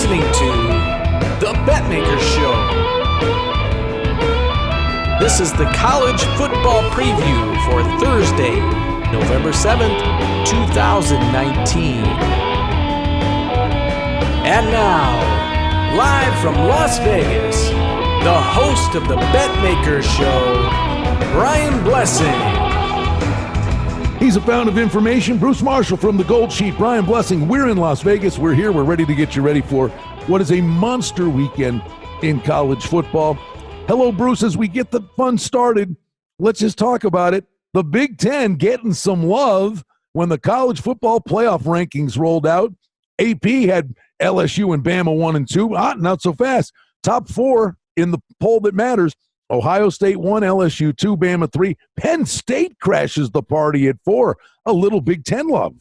listening to the Betmaker Show. This is the college football preview for Thursday, November 7th, 2019. And now, live from Las Vegas, the host of the Betmaker Show, Brian Blessing. He's a fountain of information. Bruce Marshall from the Gold Sheet. Brian Blessing. We're in Las Vegas. We're here. We're ready to get you ready for what is a monster weekend in college football. Hello, Bruce. As we get the fun started, let's just talk about it. The Big Ten getting some love when the college football playoff rankings rolled out. AP had LSU and Bama 1 and 2. Not so fast. Top 4 in the poll that matters. Ohio State 1, LSU 2, Bama 3. Penn State crashes the party at 4. A little Big Ten love.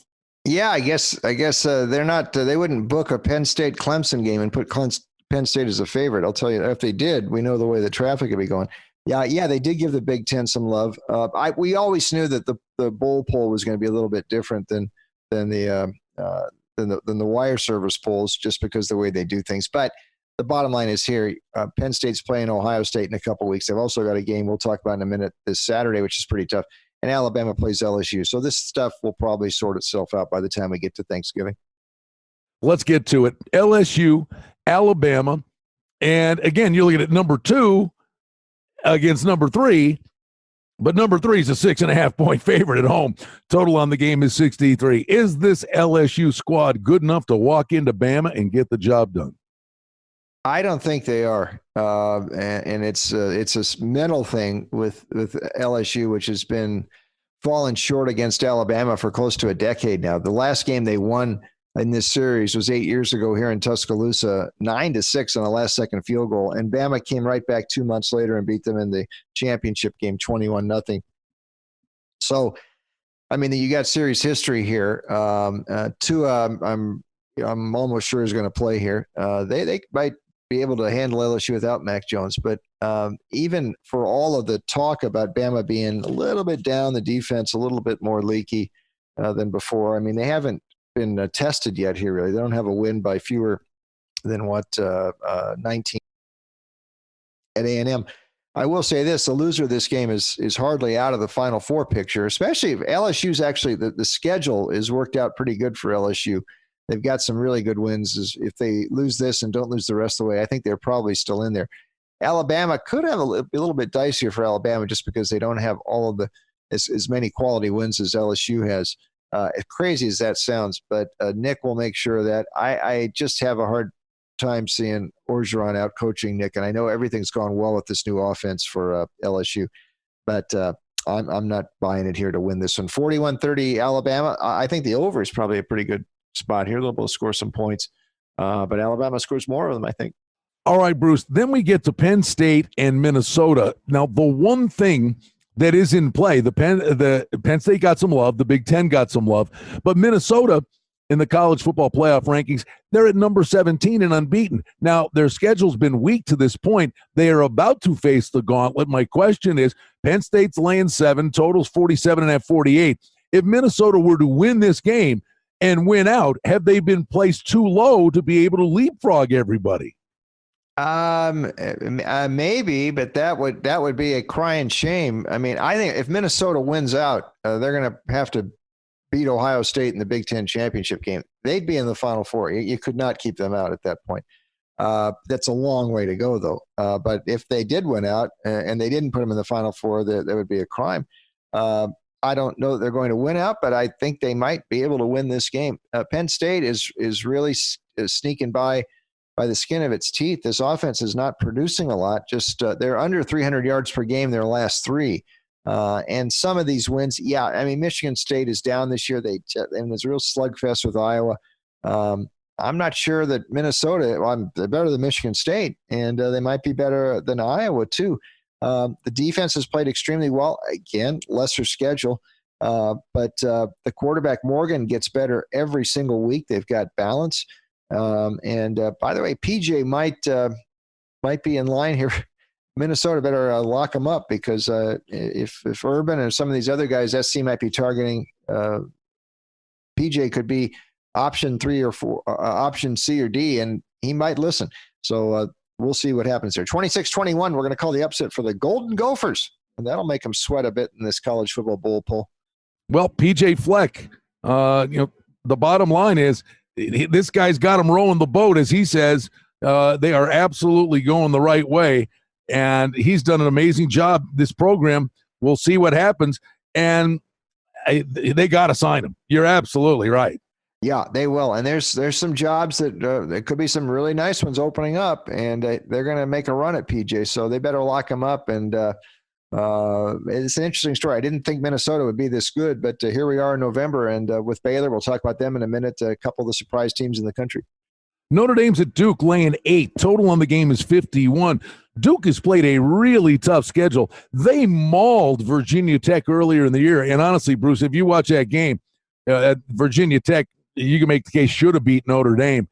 Yeah, I guess they're not. They wouldn't book a Penn State Clemson game and put Penn State as a favorite. I'll tell you, if they did, we know the way the traffic would be going. Yeah, they did give the Big Ten some love. We always knew that the bowl poll was going to be a little bit different than the wire service polls, just because of the way they do things. But the bottom line is here, Penn State's playing Ohio State in a couple weeks. They've also got a game we'll talk about in a minute this Saturday, which is pretty tough. And Alabama plays LSU. So this stuff will probably sort itself out by the time we get to Thanksgiving. Let's get to it. LSU, Alabama. And again, you're looking at number 2 against number 3. But number 3 is a 6.5-point favorite at home. Total on the game is 63. Is this LSU squad good enough to walk into Bama and get the job done? I don't think they are, and it's a mental thing with LSU, which has been falling short against Alabama for close to a decade now. The last game they won in this series was 8 years ago here in Tuscaloosa, 9-6 on a last-second field goal, and Bama came right back 2 months later and beat them in the championship game, 21-0. So, I mean, you got series history here. Tua, I'm almost sure is going to play here. They might be able to handle LSU without Mac Jones. But even for all of the talk about Bama being a little bit down, the defense a little bit more leaky than before, I mean, they haven't been tested yet here, really. They don't have a win by fewer than 19 at A&M. I will say this, the loser of this game is hardly out of the Final Four picture, especially if LSU's actually, the schedule is worked out pretty good for LSU. They've got some really good wins. If they lose this and don't lose the rest of the way, I think they're probably still in there. Alabama could have a little bit dicier for Alabama just because they don't have all of as many quality wins as LSU has. As crazy as that sounds, but Nick will make sure that I just have a hard time seeing Orgeron out coaching Nick, and I know everything's gone well with this new offense for LSU, but I'm not buying it here to win this one. 41-30 Alabama. I think the over is probably a pretty good spot here. They'll both score some points, but Alabama scores more of them, I think. All right, Bruce. Then we get to Penn State and Minnesota. Now, the one thing that is in play, the Penn State got some love, the Big Ten got some love, but Minnesota in the college football playoff rankings, they're at number 17 and unbeaten. Now, their schedule's been weak to this point. They are about to face the gauntlet. My question is, Penn State's laying 7, totals 47.5, 48. If Minnesota were to win this game and win out, have they been placed too low to be able to leapfrog everybody? Maybe, but that would be a crying shame. I mean, I think if Minnesota wins out, they're going to have to beat Ohio State in the Big Ten championship game. They'd be in the Final Four. You could not keep them out at that point. That's a long way to go, though. But if they did win out and they didn't put them in the Final Four, that would be a crime. I don't know that they're going to win out, but I think they might be able to win this game. Penn State is really sneaking by the skin of its teeth. This offense is not producing a lot. Just they're under 300 yards per game their last 3. And some of these wins, I mean, Michigan State is down this year. And there's a real slugfest with Iowa. I'm not sure that Minnesota, they're better than Michigan State, and they might be better than Iowa too. The defense has played extremely well. Again, lesser schedule. But the quarterback Morgan gets better every single week. They've got balance. And by the way, PJ might be in line here. Minnesota better lock him up because if Urban and some of these other guys, SC might be targeting, PJ could be option 3 or 4, option C or D, and he might listen. So we'll see what happens there. 26-21, we're going to call the upset for the Golden Gophers, and that'll make them sweat a bit in this college football bowl poll. Well, PJ Fleck, the bottom line is this guy's got them rowing the boat, as he says. They are absolutely going the right way, and he's done an amazing job. This program, we'll see what happens, and they got to sign him. You're absolutely right. Yeah, they will. And there's some jobs that there could be some really nice ones opening up, and they're going to make a run at PJ. So they better lock him up. And it's an interesting story. I didn't think Minnesota would be this good, but here we are in November. And with Baylor, we'll talk about them in a minute, a couple of the surprise teams in the country. Notre Dame's at Duke laying 8. Total on the game is 51. Duke has played a really tough schedule. They mauled Virginia Tech earlier in the year. And honestly, Bruce, if you watch that game, at Virginia Tech, you can make the case should have beat Notre Dame.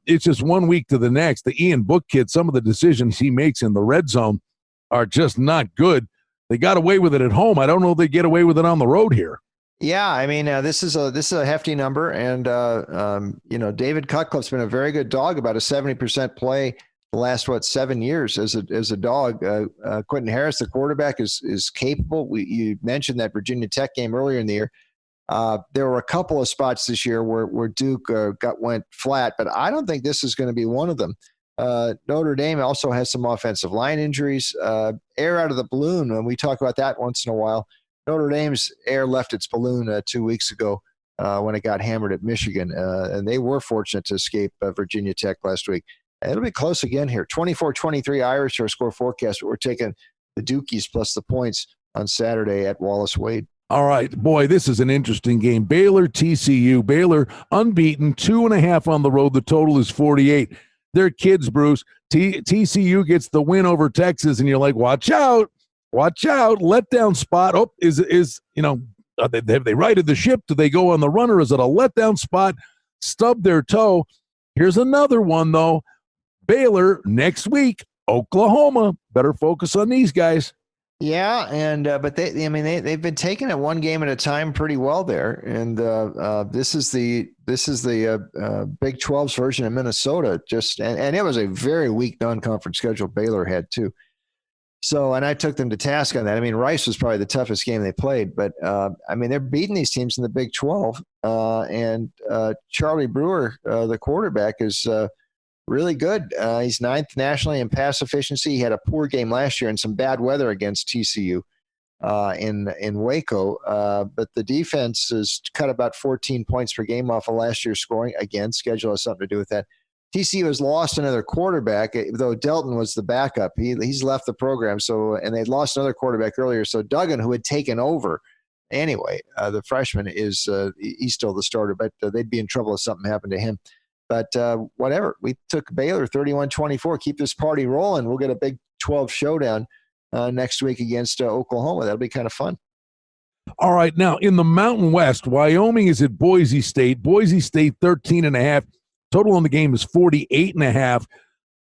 It's just 1 week to the next. The Ian Book kid, some of the decisions he makes in the red zone are just not good. They got away with it at home. I don't know if they get away with it on the road here. Yeah, I mean, this is a hefty number, and David Cutcliffe's been a very good dog, about a 70% play the last 7 years as a dog. Quentin Harris, the quarterback, is capable. You mentioned that Virginia Tech game earlier in the year. There were a couple of spots this year where Duke went flat, but I don't think this is going to be one of them. Notre Dame also has some offensive line injuries. Air out of the balloon, and we talk about that once in a while. Notre Dame's air left its balloon 2 weeks ago when it got hammered at Michigan, and they were fortunate to escape Virginia Tech last week. It'll be close again here. 24-23 Irish, our score forecast, but we're taking the Dukies plus the points on Saturday at Wallace Wade. All right, boy, this is an interesting game. Baylor, TCU. Baylor unbeaten, 2.5 on the road. The total is 48. They're kids, Bruce. TCU gets the win over Texas, and you're like, watch out. Watch out. Letdown spot. Oh, have they righted the ship? Do they go on the run, or is it a letdown spot? Stub their toe. Here's another one, though. Baylor next week, Oklahoma. Better focus on these guys. Yeah, and but they've been taking it one game at a time pretty well there, and this is the Big 12's version of Minnesota. And it was a very weak non-conference schedule Baylor had too. So, and I took them to task on that. I mean, Rice was probably the toughest game they played, but they're beating these teams in the Big 12, and Charlie Brewer, the quarterback, is really good. He's 9th nationally in pass efficiency. He had a poor game last year in some bad weather against TCU in Waco. But the defense has cut about 14 points per game off of last year's scoring. Again, schedule has something to do with that. TCU has lost another quarterback, though Delton was the backup. He's left the program. And they'd lost another quarterback earlier. So Duggan, who had taken over anyway, the freshman, he's still the starter, but they'd be in trouble if something happened to him. But whatever, we took Baylor 31-24. Keep this party rolling. We'll get a Big 12 showdown next week against Oklahoma. That'll be kind of fun. All right, now in the Mountain West, Wyoming is at Boise State. Boise State 13.5. Total on the game is 48.5.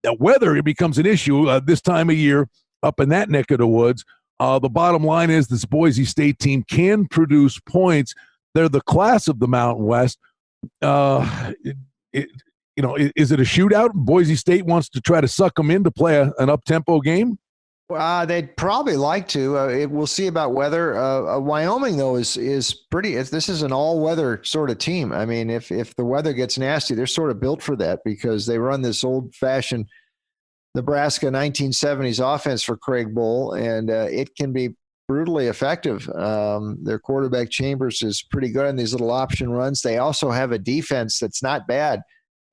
The weather, it becomes an issue this time of year up in that neck of the woods. The bottom line is this Boise State team can produce points. They're the class of the Mountain West. Is it a shootout? Boise State wants to try to suck them in to play an up-tempo game? They'd probably like to. We'll see about weather. Wyoming, though, is pretty. This is an all-weather sort of team. I mean, if the weather gets nasty, they're sort of built for that because they run this old-fashioned Nebraska 1970s offense for Craig Bohl, and it can be brutally effective. Their quarterback Chambers is pretty good on these little option runs. They also have a defense that's not bad.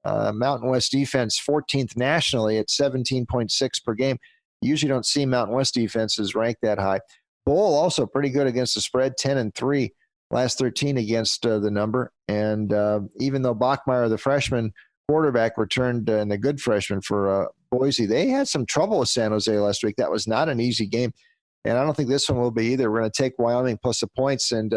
Mountain West defense, 14th nationally at 17.6 per game. You usually don't see Mountain West defenses ranked that high. Bohl also pretty good against the spread, 10-3, last 13 against the number. And even though Bachmeier, the freshman quarterback, returned and a good freshman for Boise, they had some trouble with San Jose last week. That was not an easy game. And I don't think this one will be either. We're going to take Wyoming plus the points and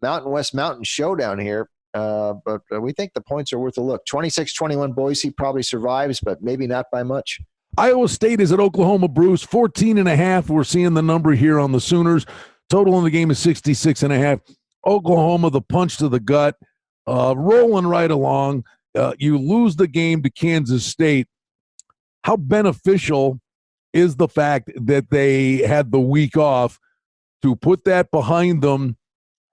Mountain West Mountain showdown here. But we think the points are worth a look. 26-21 Boise probably survives, but maybe not by much. Iowa State is at Oklahoma, Bruce, 14.5. We're seeing the number here on the Sooners. Total in the game is 66.5. Oklahoma, the punch to the gut, rolling right along. You lose the game to Kansas State. How beneficial is the fact that they had the week off to put that behind them?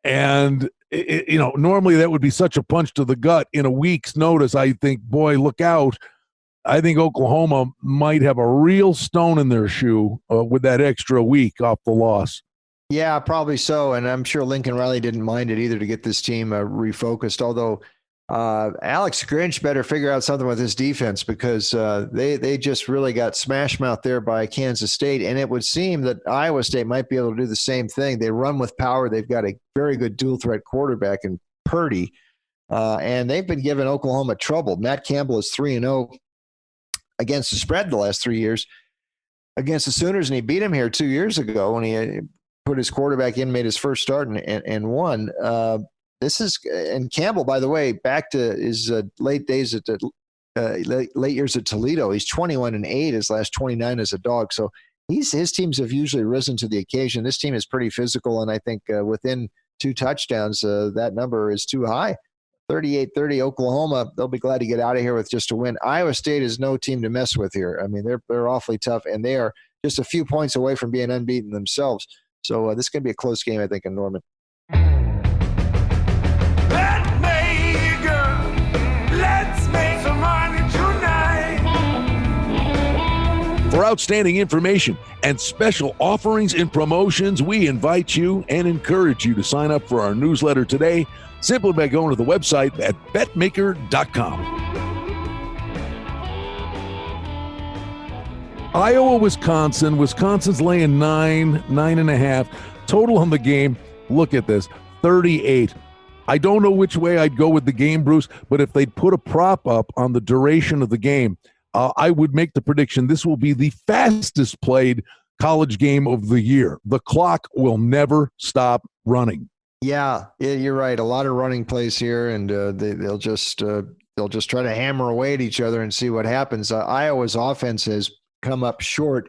And, normally that would be such a punch to the gut in a week's notice. I think, boy, look out. I think Oklahoma might have a real stone in their shoe with that extra week off the loss. Yeah, probably so. And I'm sure Lincoln Riley didn't mind it either to get this team refocused. Although Alex Grinch better figure out something with his defense, because they just really got smash mouth there by Kansas State. And it would seem that Iowa State might be able to do the same thing. They run with power. They've got a very good dual threat quarterback in Purdy. And they've been giving Oklahoma trouble. Matt Campbell is 3-0 against the spread the last 3 years against the Sooners. And he beat him here 2 years ago when he put his quarterback in, made his first start and won. And Campbell, by the way, back to his late years at Toledo. He's 21-8, his last 29 as a dog. So his teams have usually risen to the occasion. This team is pretty physical, and I think within 2 touchdowns, that number is too high. 38-30 Oklahoma. They'll be glad to get out of here with just a win. Iowa State is no team to mess with here. I mean, they're awfully tough, and they are just a few points away from being unbeaten themselves. So this is going to be a close game, I think, in Norman. For outstanding information and special offerings and promotions, we invite you and encourage you to sign up for our newsletter today simply by going to the website at betmaker.com. Iowa, Wisconsin. Wisconsin's laying 9.5. Total on the game, look at this, 38. I don't know which way I'd go with the game, Bruce, but if they'd put a prop up on the duration of the game, I would make the prediction this will be the fastest played college game of the year. The clock will never stop running. Yeah, you're right. A lot of running plays here, and they'll just try to hammer away at each other and see what happens. Iowa's offense has come up short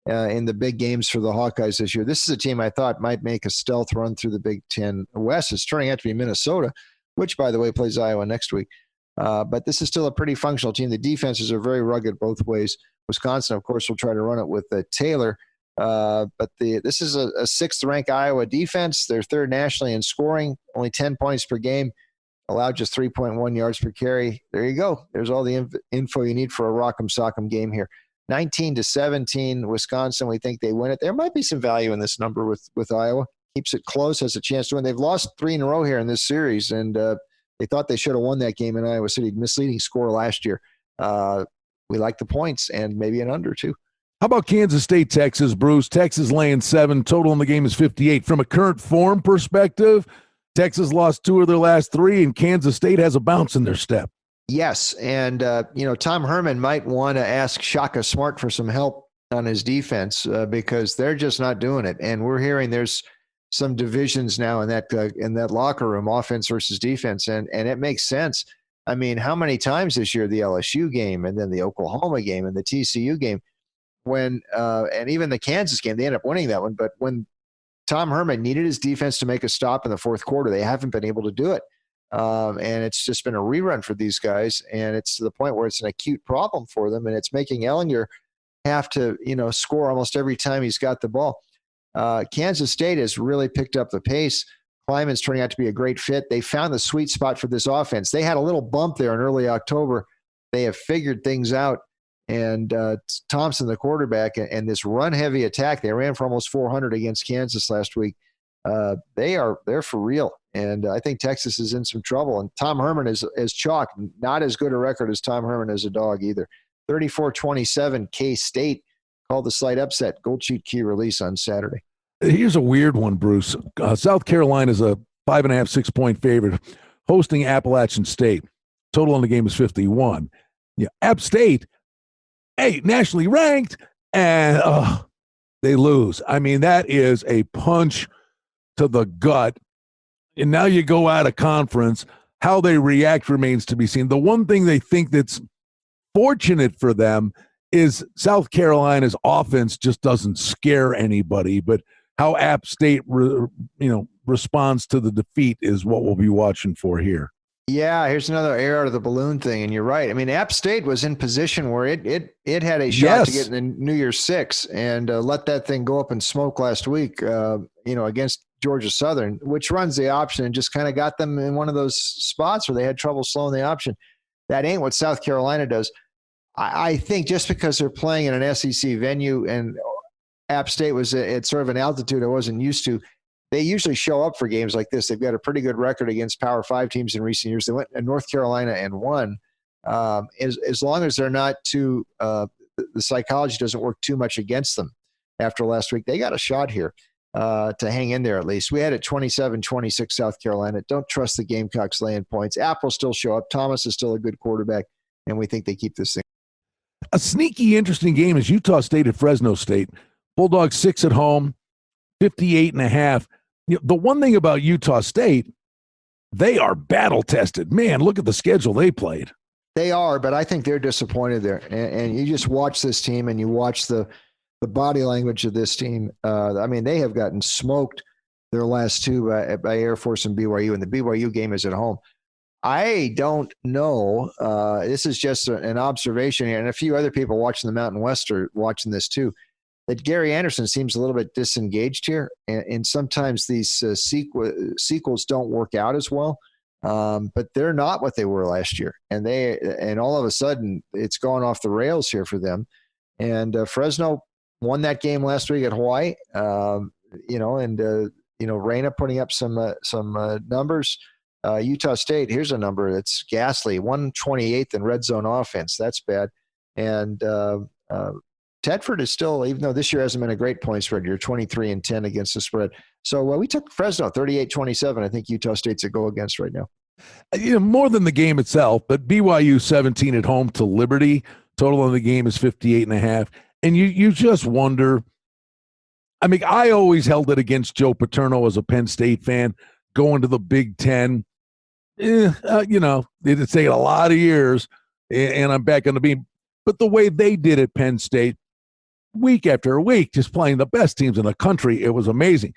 in the big games for the Hawkeyes this year. This is a team I thought might make a stealth run through the Big Ten West. It's turning out to be Minnesota, which, by the way, plays Iowa next week. But this is still a pretty functional team. The defenses are very rugged both ways. Wisconsin, of course, will try to run it with Taylor. But this is a 6th-ranked Iowa defense. They're 3rd nationally in scoring, only 10 points per game, allowed just 3.1 yards per carry. There you go. There's all the info you need for a rock'em sock'em game here. 19-17, Wisconsin. We think they win it. There might be some value in this number with Iowa. Keeps it close, has a chance to win. They've lost 3 in a row here in this series, and they thought they should have won that game in Iowa City. Misleading score last year. We like the points and maybe an under, too. How about Kansas State, Texas, Bruce? Texas laying 7. Total in the game is 58. From a current form perspective, Texas lost 2 of their last 3, and Kansas State has a bounce in their step. Yes, and Tom Herman might want to ask Shaka Smart for some help on his defense because they're just not doing it. And we're hearing there's some divisions now in that locker room, offense versus defense, and it makes sense. I mean, how many times this year the LSU game and then the Oklahoma game and the TCU game, when and even the Kansas game, they ended up winning that one. But when Tom Herman needed his defense to make a stop in the 4th quarter, they haven't been able to do it. And it's just been a rerun for these guys, and it's to the point where it's an acute problem for them, and it's making Ellinger have to, score almost every time he's got the ball. Kansas State has really picked up the pace. Kleiman's turning out to be a great fit. They found the sweet spot for this offense. They had a little bump there in early October. They have figured things out, and Thompson, the quarterback, and this run-heavy attack, they ran for almost 400 against Kansas last week. They're for real. And I think Texas is in some trouble. And Tom Herman is chalk, not as good a record as Tom Herman as a dog either. 34-27, K-State called the slight upset. Gold Sheet Key release on Saturday. Here's a weird one, Bruce. South Carolina is a 5.5, 6-point favorite hosting Appalachian State. Total on the game is 51. Yeah, App State, nationally ranked, and they lose. I mean, that is a punch to the gut. And now you go out of conference. How they react remains to be seen. The one thing they think that's fortunate for them is South Carolina's offense just doesn't scare anybody. But how App State responds to the defeat is what we'll be watching for here. Yeah, here's another air out of the balloon thing, and you're right. I mean, App State was in position where it had a shot to get in the New Year's Six and let that thing go up in smoke last week. Against Georgia Southern, which runs the option, and just kind of got them in one of those spots where they had trouble slowing the option. That ain't what South Carolina does. I think just because they're playing in an SEC venue and App State was at sort of an altitude I wasn't used to, they usually show up for games like this. They've got a pretty good record against Power 5 teams in recent years. They went to North Carolina and won. As long as they're not too the psychology doesn't work too much against them after last week, they got a shot here to hang in there at least. We had it 27-26 South Carolina. Don't trust the Gamecocks laying points. App will still show up. Thomas is still a good quarterback, and we think they keep this thing. A sneaky, interesting game is Utah State at Fresno State. Bulldogs 6 at home, 58.5. The one thing about Utah State, they are battle-tested. Man, look at the schedule they played. They are, but I think they're disappointed there. And you just watch this team and you watch the body language of this team. They have gotten smoked their last two by Air Force and BYU, and the BYU game is at home. I don't know. This is just an observation here, and a few other people watching the Mountain West are watching this too, that Gary Anderson seems a little bit disengaged here, and sometimes these sequels don't work out as well. But they're not what they were last year, and all of a sudden it's gone off the rails here for them. And Fresno won that game last week at Hawaii. Reyna putting up some numbers. Utah State, here's a number that's ghastly: 128th in red zone offense. That's bad. And Tedford is still, even though this year hasn't been a great point spread, you're 23-10 against the spread. So we took Fresno 38-27. I think Utah State's a go against right now. More than the game itself, but BYU 17 at home to Liberty. Total on the game is 58.5. And you just wonder. I mean, I always held it against Joe Paterno as a Penn State fan, going to the Big Ten. It's taken a lot of years, and I'm back on the beam. But the way they did it, Penn State, week after week, just playing the best teams in the country, it was amazing.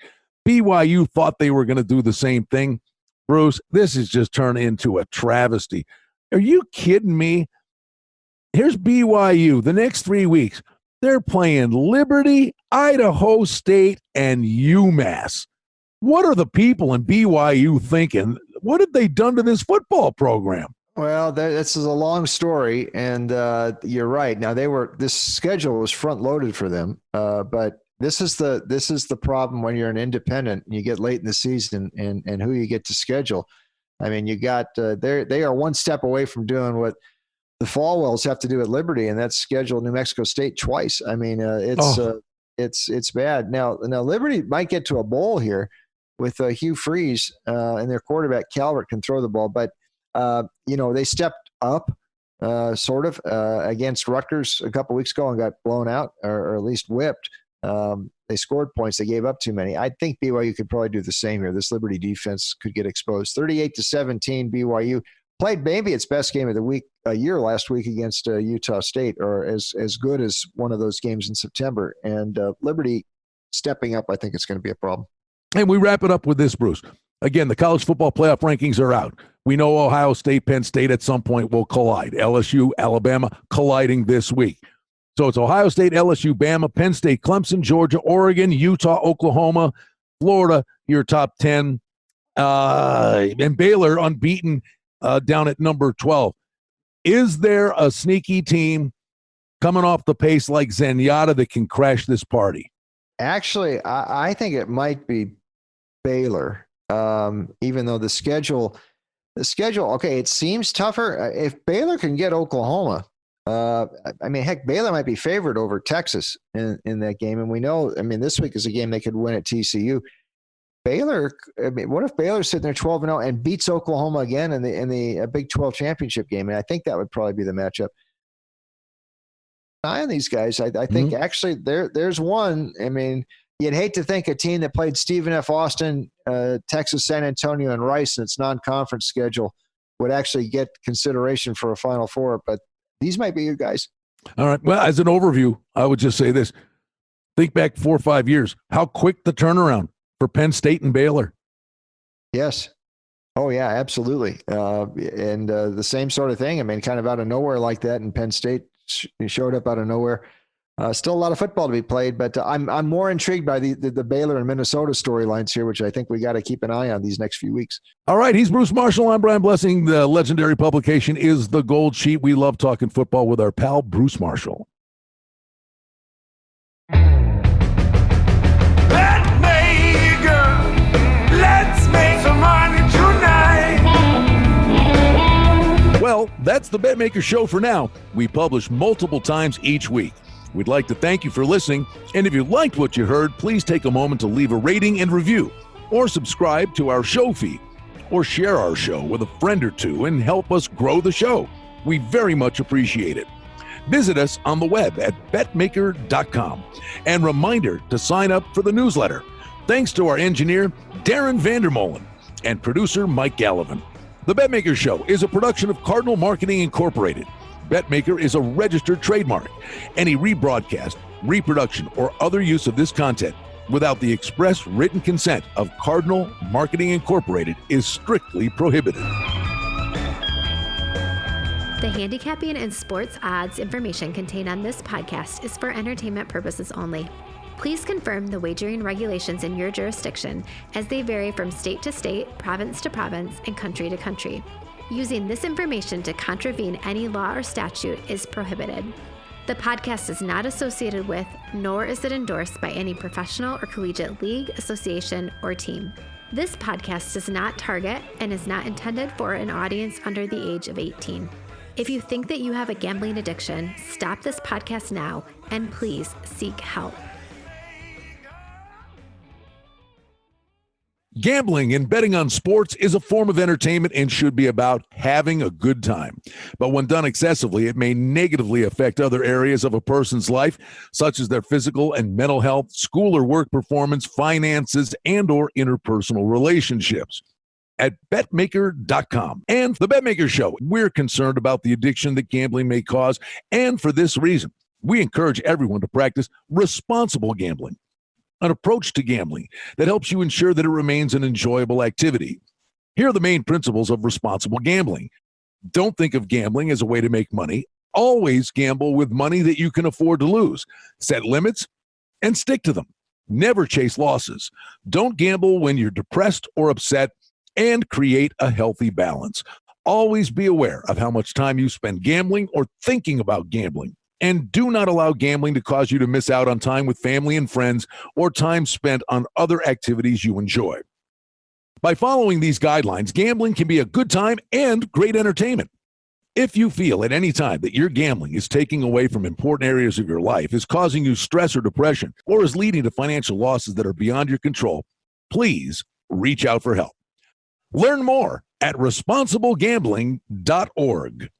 BYU thought they were going to do the same thing. Bruce, this has just turned into a travesty. Are you kidding me? Here's BYU the next 3 weeks. They're playing Liberty, Idaho State, and UMass. What are the people in BYU thinking? What have they done to this football program? Well, this is a long story, and you're right. Now this schedule was front loaded for them, but this is the problem when you're an independent and you get late in the season and who you get to schedule. I mean, you got they are one step away from doing what the Falwells have to do at Liberty, and that's schedule New Mexico State twice. I mean, it's bad. Now Liberty might get to a bowl here with Hugh Freeze and their quarterback Calvert can throw the ball, but they stepped up sort of against Rutgers a couple weeks ago and got blown out or at least whipped. They scored points. They gave up too many. I think BYU could probably do the same here. This Liberty defense could get exposed. 38-17 BYU. Played maybe its best game of the year last week against Utah State, or as good as one of those games in September. And Liberty stepping up, I think it's going to be a problem. And we wrap it up with this, Bruce. Again, the college football playoff rankings are out. We know Ohio State, Penn State at some point will collide. LSU, Alabama colliding this week. So it's Ohio State, LSU, Bama, Penn State, Clemson, Georgia, Oregon, Utah, Oklahoma, Florida, your top 10. And Baylor unbeaten down at number 12. Is there a sneaky team coming off the pace like Zenyatta that can crash this party? Actually, I think it might be Baylor, even though the schedule, okay, it seems tougher. If Baylor can get Oklahoma, Baylor might be favored over Texas in that game. And we know, this week is a game they could win at TCU. Baylor, what if Baylor's sitting there 12-0 and beats Oklahoma again in the Big 12 championship game? And I think that would probably be the matchup. Eye on these guys. I think actually there's one. You'd hate to think a team that played Stephen F. Austin, Texas, San Antonio, and Rice in its non-conference schedule would actually get consideration for a Final Four, but these might be your guys. All right. Well, as an overview, I would just say this. Think back 4 or 5 years. How quick the turnaround for Penn State and Baylor. Yes. Oh yeah, absolutely. And the same sort of thing. I mean, kind of out of nowhere like that, and Penn State showed up out of nowhere. Still a lot of football to be played, but I'm more intrigued by the Baylor and Minnesota storylines here, which I think we got to keep an eye on these next few weeks. All right, he's Bruce Marshall. I'm Brian Blessing. The legendary publication is The Gold Sheet. We love talking football with our pal Bruce Marshall. Betmaker, let's make some money tonight. Well, that's the Betmaker Show for now. We publish multiple times each week. We'd like to thank you for listening, and if you liked what you heard, please take a moment to leave a rating and review, or subscribe to our show feed, or share our show with a friend or two and help us grow the show. We very much appreciate it. Visit us on the web at betmaker.com, and reminder to sign up for the newsletter. Thanks to our engineer, Darren Vandermolen, and producer, Mike Gallivan. The Betmaker Show is a production of Cardinal Marketing Incorporated. Betmaker is a registered trademark. Any rebroadcast, reproduction, or other use of this content without the express written consent of Cardinal Marketing Incorporated is strictly prohibited. The handicapping and sports odds information contained on this podcast is for entertainment purposes only. Please confirm the wagering regulations in your jurisdiction, as they vary from state to state, province to province, and country to country. Using this information to contravene any law or statute is prohibited. The podcast is not associated with, nor is it endorsed by any professional or collegiate league, association, or team. This podcast does not target and is not intended for an audience under the age of 18. If you think that you have a gambling addiction, stop this podcast now and please seek help. Gambling and betting on sports is a form of entertainment and should be about having a good time. But when done excessively, it may negatively affect other areas of a person's life, such as their physical and mental health, school or work performance, finances, and/or interpersonal relationships. At betmaker.com and the Betmaker Show, we're concerned about the addiction that gambling may cause, and for this reason, we encourage everyone to practice responsible gambling. An approach to gambling that helps you ensure that it remains an enjoyable activity. Here are the main principles of responsible gambling. Don't think of gambling as a way to make money. Always gamble with money that you can afford to lose. Set limits and stick to them. Never chase losses. Don't gamble when you're depressed or upset, and create a healthy balance. Always be aware of how much time you spend gambling or thinking about gambling. And do not allow gambling to cause you to miss out on time with family and friends or time spent on other activities you enjoy. By following these guidelines, gambling can be a good time and great entertainment. If you feel at any time that your gambling is taking away from important areas of your life, is causing you stress or depression, or is leading to financial losses that are beyond your control, please reach out for help. Learn more at responsiblegambling.org.